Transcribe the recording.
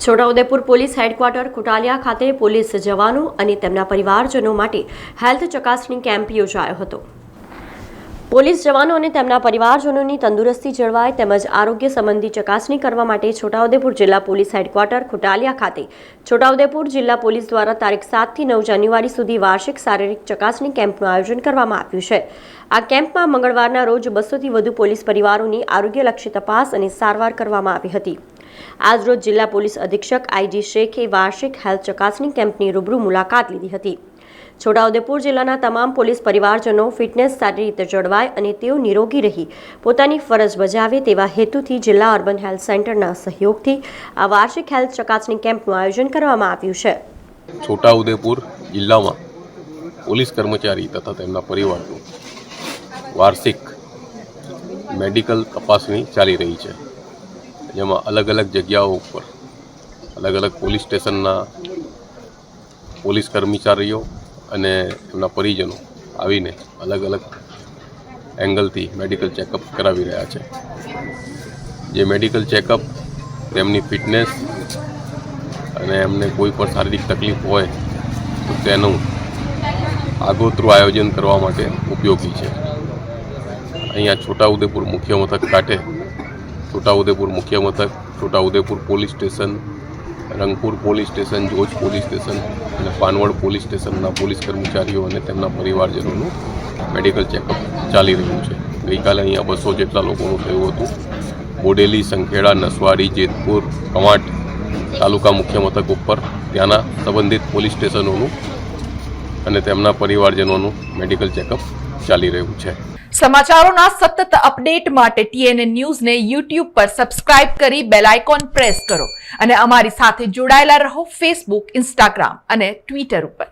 Chhota Udepur police headquarter Kotaliya ખાતે police જવાનો અને તેમના પરિવારજનો માટે હેલ્થ ચકાસણી કેમ્પ યોજાયો હતો। પોલીસ જવાનો અને તેમના પરિવારજનોની તંદુરસ્તી જળવાય તેમજ આરોગ્ય સંબંધી ચકાસણી કરવા માટે છોટાઉદેપુર જિલ્લા પોલીસ હેડક્વાર્ટર કોટાલિયા ખાતે છોટાઉદેપુર જિલ્લા પોલીસ દ્વારા તારીખ 7 થી 9 જાન્યુઆરી સુધી વાર્ષિક શારીરિક ચકાસણી કેમ્પનું આયોજન કરવામાં આવ્યું છે। આ કેમ્પમાં મંગળવારના રોજ 200 થી વધુ પોલીસ પરિવારોની આરોગ્યલક્ષી તપાસ અને સારવાર કરવામાં આવી હતી। આજરોજ જિલ્લા પોલીસ અધિક્ષક આઈજી શેખે વાર્ષિક હેલ્થ ચકાસણી કેમ્પની રૂબરૂ મુલાકાત લીધી હતી। છોટાઉદેપુર જિલ્લાના તમામ પોલીસ પરિવારજનો ફિટનેસ સારી રીતે જળવાય અને તેઓ નિરોગી રહી પોતાની ફરજ બજાવે તેવા હેતુથી જિલ્લા અર્બન હેલ્થ સેન્ટરના સહયોગથી આ વાર્ષિક હેલ્થ ચકાસણી કેમ્પનું આયોજન કરવામાં આવ્યું છે। છોટાઉદેપુર જિલ્લામાં પોલીસ કર્મચારી તથા તેમના પરિવારનું વાર્ષિક મેડિકલ તપાસણી ચાલી રહી છે, જેમાં અલગ અલગ જગ્યાઓ ઉપર અલગ અલગ પોલીસ સ્ટેશનના પોલીસ કર્મચારીઓ અને એમના પરિજનો આવીને અલગ અલગ એંગલથી મેડિકલ ચેકઅપ કરાવી રહ્યા છે। જે મેડિકલ ચેકઅપ તેમની ફિટનેસ અને એમને કોઈ પણ શારીરિક તકલીફ હોય તો તેનું આગોતરું આયોજન કરવા માટે ઉપયોગી છે। અહીંયા છોટાઉદેપુર મુખ્ય મથક કાંઠે છોટાઉદેપુર મુખ્ય મથક, Chhota Udepur police station, Rangpur police station, Joj police station અને પાનવડ પોલીસ સ્ટેશનના પોલીસ કર્મચારીઓ અને તેમના પરિવારજનોનું મેડિકલ ચેકઅપ ચાલી રહ્યું છે। ગઈકાલે અહીંયા 200 જેટલા લોકોનું થયું હતું। બોડેલી, સંખેડા, નસવાડી, જેતપુર, કવાંટ તાલુકા મુખ્ય મથક ઉપર ત્યાંના સંબંધિત પોલીસ સ્ટેશનોનું અને તેમના પરિવારજનોનું મેડિકલ ચેકઅપ ચાલી રહ્યું છે। સમાચારોના સતત અપડેટ માટે TNN ન્યૂઝને YouTube પર સબસ્ક્રાઇબ કરી બેલ આઇકોન પ્રેસ કરો અને અમારી સાથે જોડાયેલા રહો Facebook, Instagram અને Twitter ઉપર।